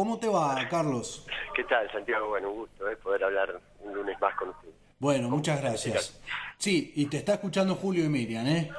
¿Cómo te va, Carlos? ¿Qué tal, Santiago? Bueno, un gusto poder hablar un lunes más con usted. Bueno, ¿Cómo muchas están en este caso? gracias. Sí, y te está escuchando Julio y Miriam, ¿eh?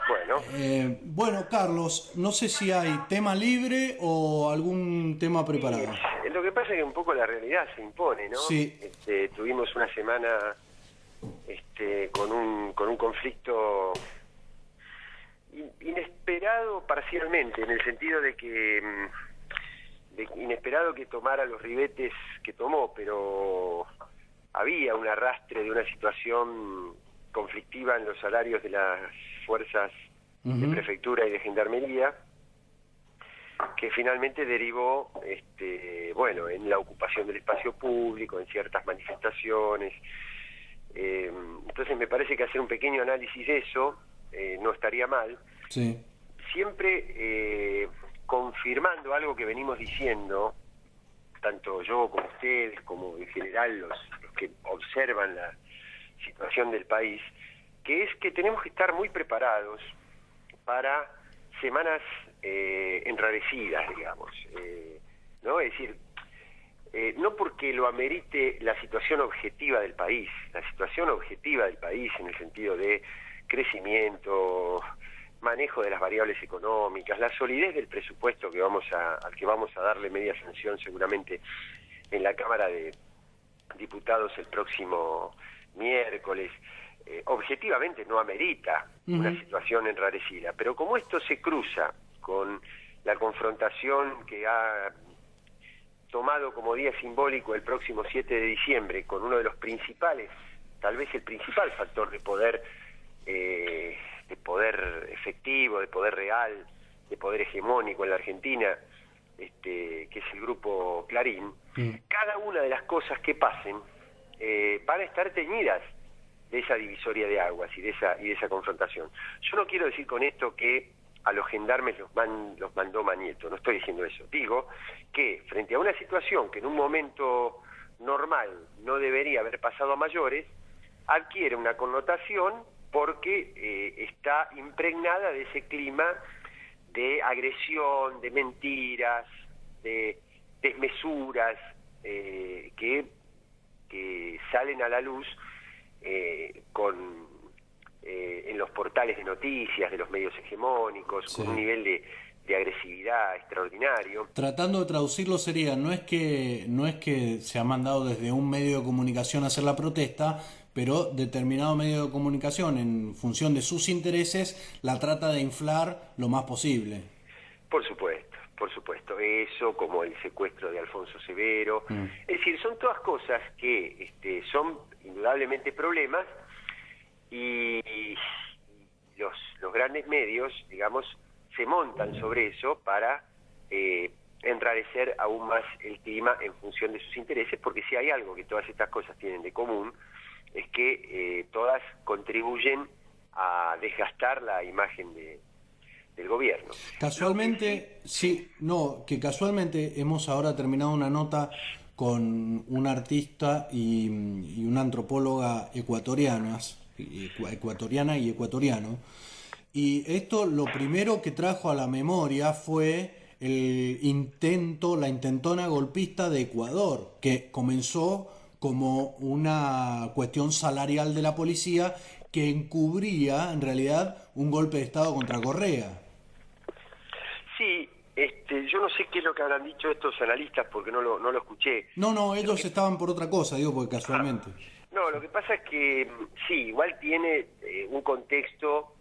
Bueno, Bueno, Carlos, no sé si hay tema libre o algún tema y preparado. lo que pasa es que un poco la realidad se impone, ¿no? Sí. Tuvimos una semana con un conflicto inesperado parcialmente, en el sentido de que inesperado que tomara los ribetes que tomó, pero había un arrastre de una situación conflictiva en los salarios de las fuerzas de Ujú. prefectura y de gendarmería, que finalmente derivó, bueno, en la ocupación del espacio público, en ciertas manifestaciones. Entonces me parece que hacer un pequeño análisis de eso no estaría mal, Sí. siempre confirmando algo que venimos diciendo, tanto yo como ustedes, como en general los que observan la situación del país, que es que tenemos que estar muy preparados para semanas enrarecidas, digamos, ¿no? Es decir, no porque lo amerite la situación objetiva del país, la situación objetiva del país en el sentido de crecimiento, manejo de las variables económicas, la solidez del presupuesto al que vamos a darle media sanción seguramente en la Cámara de Diputados el próximo miércoles, objetivamente no amerita una Ujú. situación enrarecida, pero como esto se cruza con la confrontación que ha tomado como día simbólico el próximo 7 de diciembre con uno de los principales, tal vez el principal factor de poder efectivo, de poder real, de poder hegemónico en la Argentina, que es el grupo Clarín, Mm. cada una de las cosas que pasen van a estar teñidas de esa divisoria de aguas y de esa confrontación. Yo no quiero decir con esto que a los gendarmes los mandó Mañeto, no estoy diciendo eso. Digo que frente a una situación que en un momento normal no debería haber pasado a mayores, adquiere una connotación porque está impregnada de ese clima de agresión, de mentiras, de desmesuras que salen a la luz en los portales de noticias de los medios hegemónicos, con un Sí. nivel de agresividad extraordinario. Tratando de traducirlo sería, no es que se ha mandado desde un medio de comunicación a hacer la protesta, pero determinado medio de comunicación, en función de sus intereses, la trata de inflar lo más posible. Por supuesto, eso, como el secuestro de Alfonso Severo, Mm. es decir, son todas cosas que son indudablemente problemas y los grandes medios, digamos, se montan sobre eso para enrarecer aún más el clima en función de sus intereses, porque si hay algo que todas estas cosas tienen de común, es que todas contribuyen a desgastar la imagen del gobierno. Lo que sí, Casualmente, sí, sí, no, que casualmente hemos ahora terminado una nota con un artista y una antropóloga ecuatorianas, ecuatoriana y ecuatoriano. Y esto lo primero que trajo a la memoria fue el intento, la intentona golpista de Ecuador, que comenzó como una cuestión salarial de la policía que encubría en realidad un golpe de Estado contra Correa. sí, yo no sé qué es lo que habrán dicho estos analistas porque no lo escuché. No, no, Lo ellos que, estaban por otra cosa, digo, porque casualmente. no, lo que pasa es que sí, igual tiene un contexto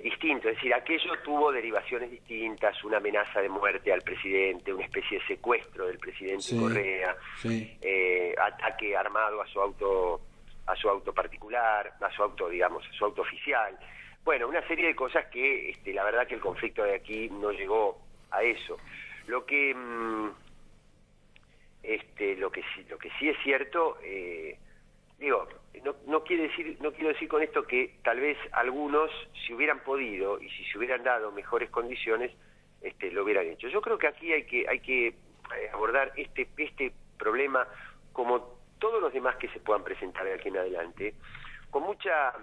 distinto, es decir, aquello tuvo derivaciones distintas, una amenaza de muerte al presidente, una especie de secuestro del presidente Sí, Correa, sí. ataque armado a su auto particular, a su auto, digamos, a su auto oficial. Bueno, una serie de cosas que la verdad que el conflicto de aquí no llegó a eso. Lo que lo que sí es cierto, digo, no quiero decir con esto que tal vez algunos, si hubieran podido y si se hubieran dado mejores condiciones, lo hubieran hecho. Yo creo que aquí hay que abordar este problema, como todos los demás que se puedan presentar de aquí en adelante, con mucha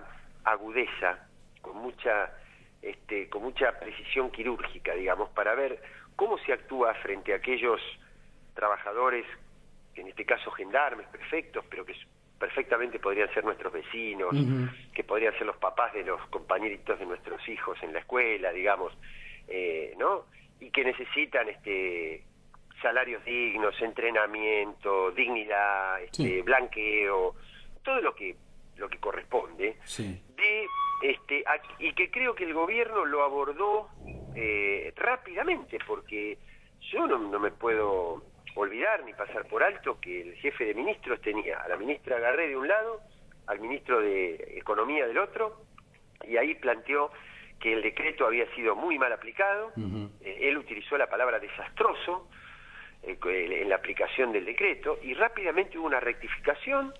agudeza, con mucha precisión quirúrgica, digamos, para ver cómo se actúa frente a aquellos trabajadores, que en este caso gendarmes, prefectos, pero que perfectamente podrían ser nuestros vecinos, que podrían ser los papás de los compañeritos de nuestros hijos en la escuela, digamos, ¿no? Y que necesitan salarios dignos, entrenamiento, dignidad, blanqueo, todo lo que corresponde, y que creo que el gobierno lo abordó rápidamente, porque yo no me puedo olvidar ni pasar por alto que el jefe de ministros tenía a la ministra Garré de un lado, al ministro de Economía del otro, y ahí planteó que el decreto había sido muy mal aplicado. Él utilizó la palabra desastroso en la aplicación del decreto, y rápidamente hubo una rectificación,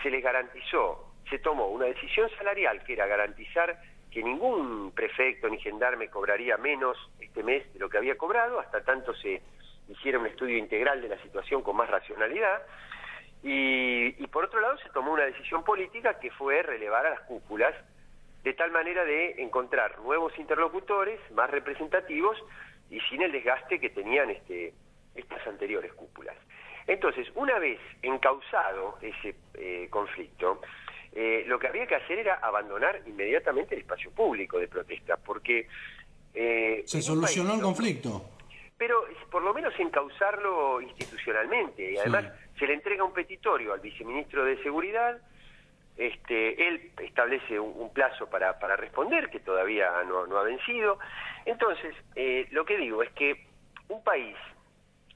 se les garantizó, se tomó una decisión salarial que era garantizar que ningún prefecto ni gendarme cobraría menos este mes de lo que había cobrado, hasta tanto se hiciera un estudio integral de la situación con más racionalidad, y por otro lado se tomó una decisión política que fue relevar a las cúpulas, de tal manera de encontrar nuevos interlocutores más representativos y sin el desgaste que tenían estas anteriores cúpulas. Entonces, una vez encauzado ese conflicto, lo que había que hacer era abandonar inmediatamente el espacio público de protesta, porque... ¿Se solucionó el conflicto? Pero por lo menos encauzarlo institucionalmente, y además se le entrega un petitorio al viceministro de Seguridad. Él establece un plazo para responder, que todavía no ha vencido. Entonces, lo que digo es que un país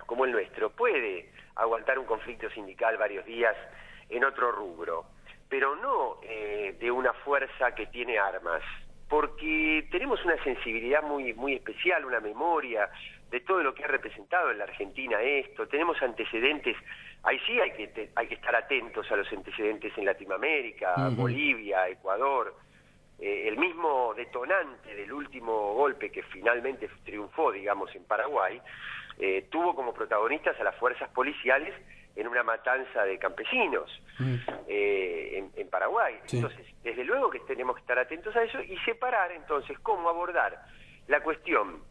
como el nuestro puede aguantar un conflicto sindical varios días en otro rubro, pero no de una fuerza que tiene armas, porque tenemos una sensibilidad muy especial, una memoria de todo lo que ha representado en la Argentina esto. Tenemos antecedentes, ahí sí hay que estar atentos a los antecedentes en Latinoamérica, Bolivia, Ecuador. El mismo detonante del último golpe que finalmente triunfó, digamos, en Paraguay, tuvo como protagonistas a las fuerzas policiales en una matanza de campesinos en Paraguay. Entonces, desde luego que tenemos que estar atentos a eso y separar entonces cómo abordar la cuestión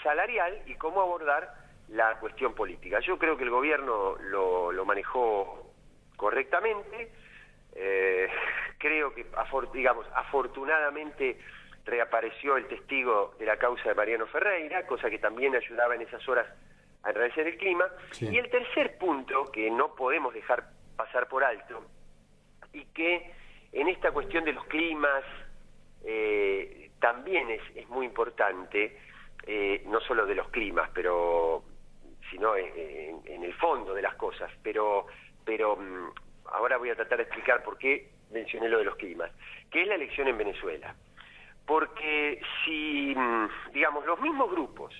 salarial y cómo abordar la cuestión política. Yo creo que el gobierno lo manejó correctamente. Creo que, afortunadamente reapareció el testigo de la causa de Mariano Ferreira, cosa que también ayudaba en esas horas a enrarecer el clima. Y el tercer punto, que no podemos dejar pasar por alto, y que en esta cuestión de los climas también es muy importante, no solo de los climas, sino en el fondo de las cosas, pero ahora voy a tratar de explicar por qué mencioné lo de los climas, que es la elección en Venezuela. Porque si, digamos, los mismos grupos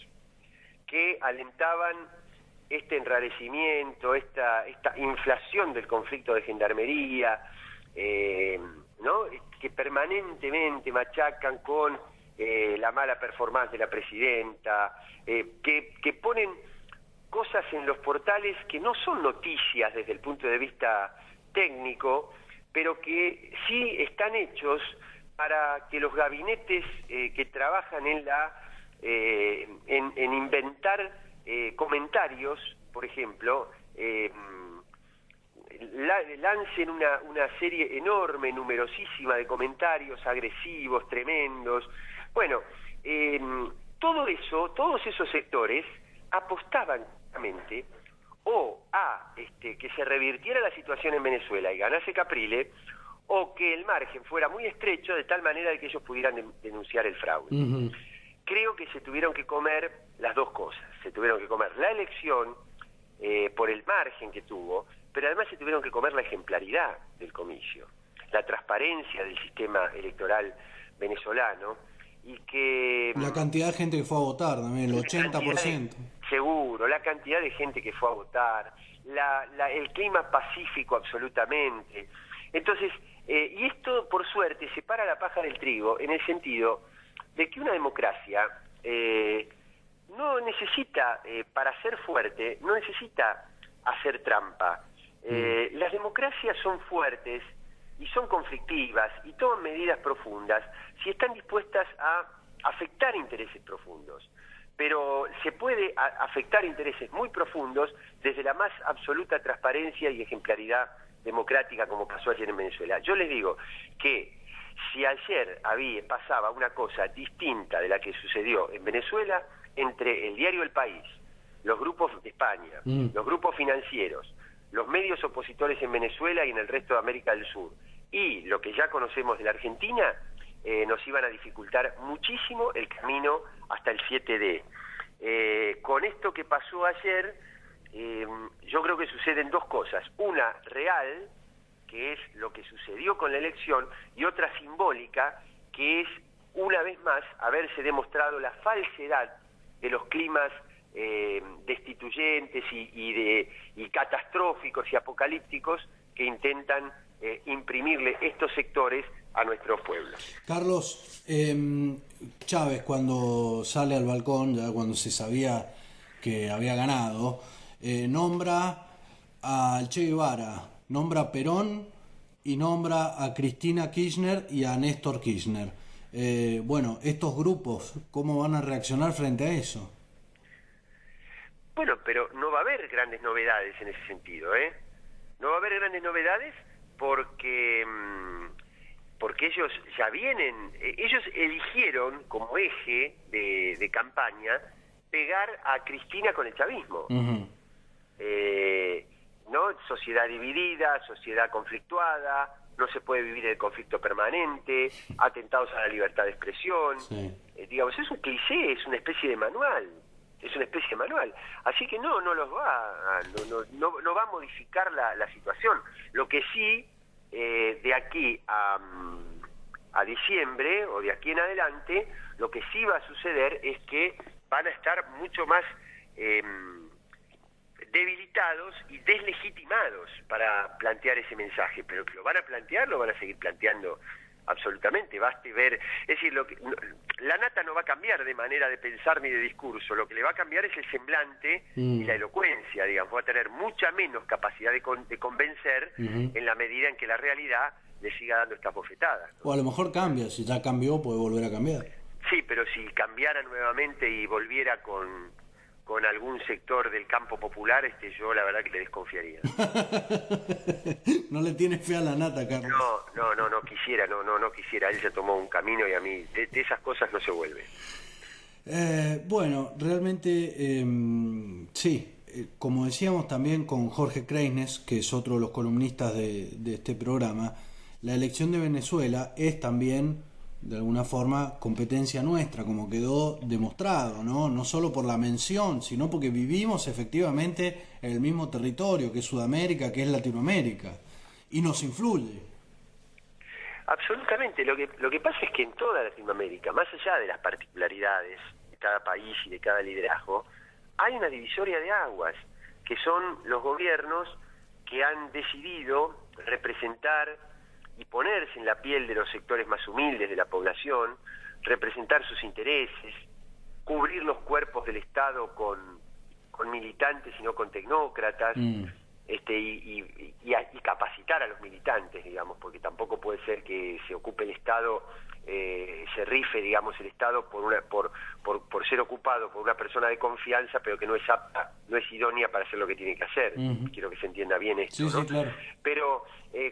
que alentaban este enrarecimiento, esta inflación del conflicto de gendarmería, ¿no?, que permanentemente machacan con la mala performance de la presidenta, que ponen cosas en los portales que no son noticias desde el punto de vista técnico, pero que sí están hechos para que los gabinetes que trabajan en inventar comentarios, por ejemplo, lancen una serie enorme, numerosísima de comentarios agresivos, tremendos. Bueno, todos esos sectores apostaban claramente o a que se revirtiera la situación en Venezuela y ganase Caprile, o que el margen fuera muy estrecho de tal manera de que ellos pudieran denunciar el fraude. Creo que se tuvieron que comer las dos cosas. Se tuvieron que comer la elección por el margen que tuvo, pero además se tuvieron que comer la ejemplaridad del comicio, la transparencia del sistema electoral venezolano, y que... La cantidad de gente que fue a votar también, el 80%. Seguro, la cantidad de gente que fue a votar, el clima pacífico absolutamente. Entonces, y esto por suerte separa la paja del trigo, en el sentido de que una democracia no necesita, para ser fuerte, no necesita hacer trampa. Las democracias son fuertes y son conflictivas y toman medidas profundas si están dispuestas a afectar intereses profundos. pero se puede afectar intereses muy profundos desde la más absoluta transparencia y ejemplaridad democrática, como pasó ayer en Venezuela. Yo les digo que si ayer pasaba una cosa distinta de la que sucedió en Venezuela, entre el diario El País, los grupos de España, los grupos financieros, los medios opositores en Venezuela y en el resto de América del Sur, y lo que ya conocemos de la Argentina, nos iban a dificultar muchísimo el camino hasta el 7D. Con esto que pasó ayer, yo creo que suceden dos cosas. Una real, que es lo que sucedió con la elección, y otra simbólica, que es, una vez más, haberse demostrado la falsedad de los climas destituyentes y catastróficos y apocalípticos que intentan imprimirle estos sectores a nuestro pueblo. Carlos, Chávez, cuando sale al balcón, ya cuando se sabía que había ganado, nombra al Che Guevara, nombra a Perón y nombra a Cristina Kirchner y a Néstor Kirchner. Bueno, estos grupos, ¿cómo van a reaccionar frente a eso? Bueno, pero no va a haber grandes novedades en ese sentido, ¿eh? No va a haber grandes novedades porque ellos ya vienen, ellos eligieron como eje de campaña pegar a Cristina con el chavismo. ¿No? Sociedad dividida, sociedad conflictuada, no se puede vivir el conflicto permanente, atentados a la libertad de expresión. Sí. Digamos, es un cliché, es una especie de manual. Es una especie de manual. Así que no va a modificar la situación. Lo que sí, de aquí a diciembre o de aquí en adelante, lo que sí va a suceder es que van a estar mucho más debilitados y deslegitimados para plantear ese mensaje, pero que lo van a plantear, lo van a seguir planteando absolutamente. Baste ver, es decir, la nata no va a cambiar de manera de pensar ni de discurso, lo que le va a cambiar es el semblante y la elocuencia, digamos, va a tener mucha menos capacidad de convencer en la medida en que la realidad le siga dando estas bofetadas, ¿no? O a lo mejor cambia, si ya cambió puede volver a cambiar. Sí, pero si cambiara nuevamente y volviera con algún sector del campo popular, yo la verdad que le desconfiaría. No le tienes fe a la nata, Carlos. No quisiera, no quisiera. Él se tomó un camino y a mí de esas cosas no se vuelve. Bueno, realmente sí. Como decíamos también con Jorge Kreisnes, que es otro de los columnistas de este programa, la elección de Venezuela es también, de alguna forma, competencia nuestra, como quedó demostrado, no solo por la mención, sino porque vivimos efectivamente en el mismo territorio que es Sudamérica, que es Latinoamérica, y nos influye. Absolutamente. Lo que pasa es que en toda Latinoamérica, más allá de las particularidades de cada país y de cada liderazgo, hay una divisoria de aguas, que son los gobiernos que han decidido representar y ponerse en la piel de los sectores más humildes de la población, representar sus intereses, cubrir los cuerpos del Estado con militantes y no con tecnócratas, y capacitar a los militantes, digamos, porque tampoco puede ser que se ocupe el Estado, se rife, digamos, el Estado por ser ocupado por una persona de confianza, pero que no es apta, no es idónea para hacer lo que tiene que hacer. Quiero que se entienda bien esto, ¿no? Sí, claro. Pero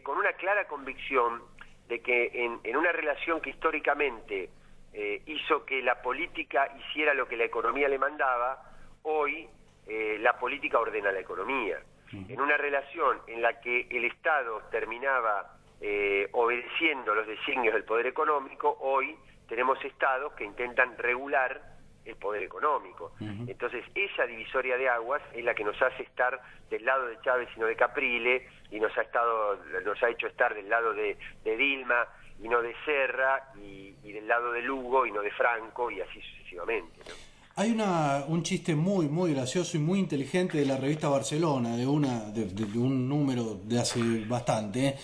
con una clara convicción de que en una relación que históricamente hizo que la política hiciera lo que la economía le mandaba, hoy la política ordena la economía. En una relación en la que el Estado terminaba obedeciendo los designios del poder económico, hoy tenemos estados que intentan regular el poder económico. Entonces, esa divisoria de aguas es la que nos hace estar del lado de Chávez y no de Caprile, y nos ha hecho estar del lado de Dilma y no de Serra, y del lado de Lugo y no de Franco, y así sucesivamente, ¿no? Hay un chiste muy muy gracioso y muy inteligente de la revista Barcelona, de un número de hace bastante,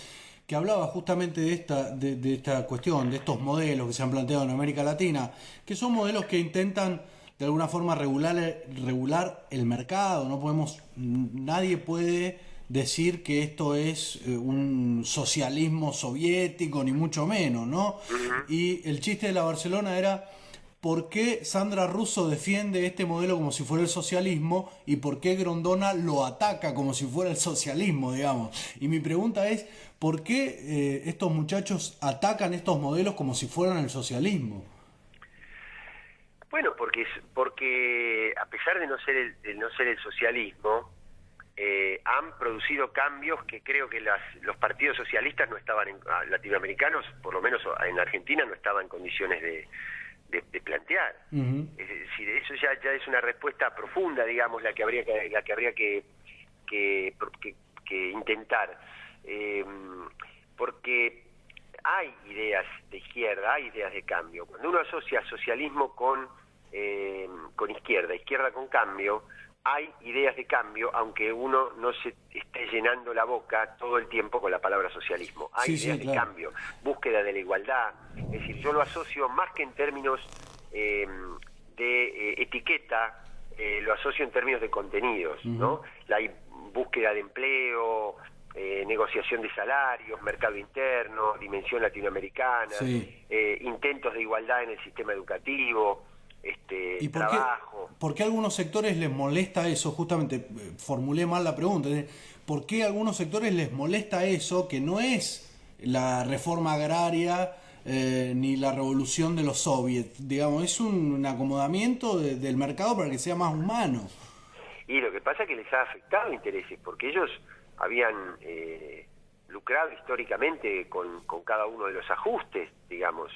que hablaba justamente de esta cuestión, de estos modelos que se han planteado en América Latina, que son modelos que intentan de alguna forma regular el mercado. Nadie puede decir que esto es un socialismo soviético, ni mucho menos, ¿no? Y el chiste de la Barcelona era: por qué Sandra Russo defiende este modelo como si fuera el socialismo y por qué Grondona lo ataca como si fuera el socialismo, digamos. Y mi pregunta es, ¿por qué estos muchachos atacan estos modelos como si fueran el socialismo? Bueno, porque a pesar de no ser el socialismo, han producido cambios que creo que los partidos socialistas no estaban, latinoamericanos, por lo menos en Argentina, no estaban en condiciones de plantear. Uh-huh. Es decir, eso ya es una respuesta profunda, digamos, la que habría que intentar, porque hay ideas de izquierda, hay ideas de cambio. Cuando uno asocia socialismo con izquierda con cambio, hay ideas de cambio, aunque uno no se esté llenando la boca todo el tiempo con la palabra socialismo. Hay ideas de cambio, búsqueda de la igualdad. Es decir, yo lo asocio más que en términos de etiqueta, lo asocio en términos de contenidos, uh-huh. ¿no? La búsqueda de empleo, negociación de salarios, mercado interno, dimensión latinoamericana, intentos de igualdad en el sistema educativo, ¿Y trabajo. ¿Por qué a algunos sectores les molesta eso? Justamente formulé mal la pregunta. ¿Por qué a algunos sectores les molesta eso, que no es la reforma agraria ni la revolución de los soviets? Digamos, es un acomodamiento del mercado para que sea más humano. Y lo que pasa es que les ha afectado intereses, porque ellos habían lucrado históricamente con cada uno de los ajustes, digamos.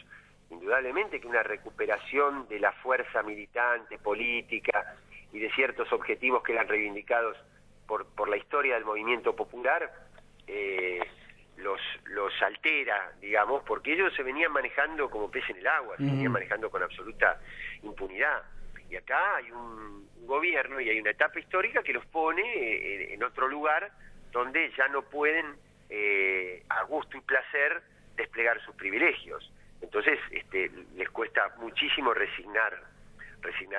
Indudablemente que una recuperación de la fuerza militante, política y de ciertos objetivos que eran reivindicados por la historia del movimiento popular los altera, digamos, porque ellos se venían manejando como pez en el agua, se venían manejando con absoluta impunidad. Y acá hay un gobierno y hay una etapa histórica que los pone en otro lugar donde ya no pueden a gusto y placer desplegar sus privilegios. Entonces les cuesta muchísimo resignar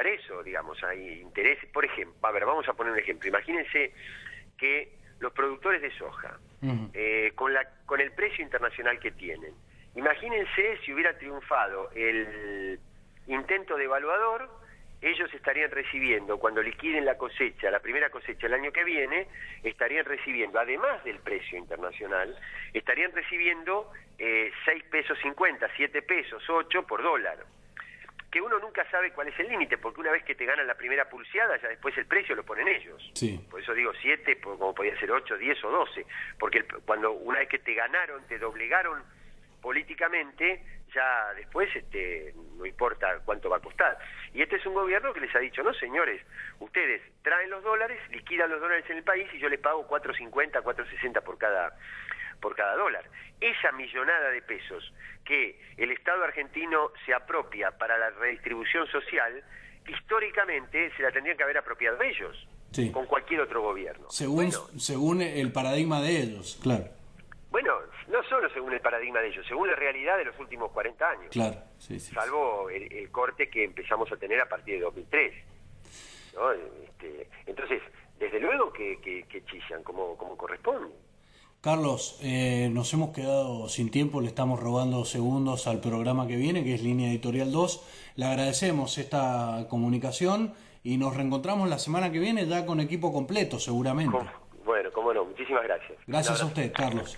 eso, digamos. Hay intereses, por ejemplo, vamos a poner un ejemplo. Imagínense que los productores de soja, con el precio internacional que tienen, imagínense si hubiera triunfado el intento devaluador, ellos estarían recibiendo, cuando liquiden la cosecha, la primera cosecha el año que viene, estarían recibiendo, además del precio internacional, estarían recibiendo 6 pesos 50, 7 pesos, 8 por dólar. Que uno nunca sabe cuál es el límite, porque una vez que te ganan la primera pulseada, ya después el precio lo ponen ellos. Sí. Por eso digo 7, como podía ser 8, 10 o 12, porque cuando una vez que te ganaron, te doblegaron políticamente, ya después no importa cuánto va a costar. Y este es un gobierno que les ha dicho, no señores, ustedes traen los dólares, liquidan los dólares en el país y yo les pago 4.50, 4.60 por cada dólar. Esa millonada de pesos que el Estado argentino se apropia para la redistribución social, históricamente se la tendrían que haber apropiado ellos, con cualquier otro gobierno. Según el paradigma de ellos, claro. Bueno, no solo según el paradigma de ellos, según la realidad de los últimos 40 años. Claro, salvo el corte que empezamos a tener a partir de 2003. ¿No? Entonces, desde luego que chillan como corresponde. Carlos, nos hemos quedado sin tiempo, le estamos robando segundos al programa que viene, que es Línea Editorial 2. Le agradecemos esta comunicación y nos reencontramos la semana que viene ya con equipo completo, seguramente. Bueno, cómo no, muchísimas gracias. Gracias a usted, Carlos.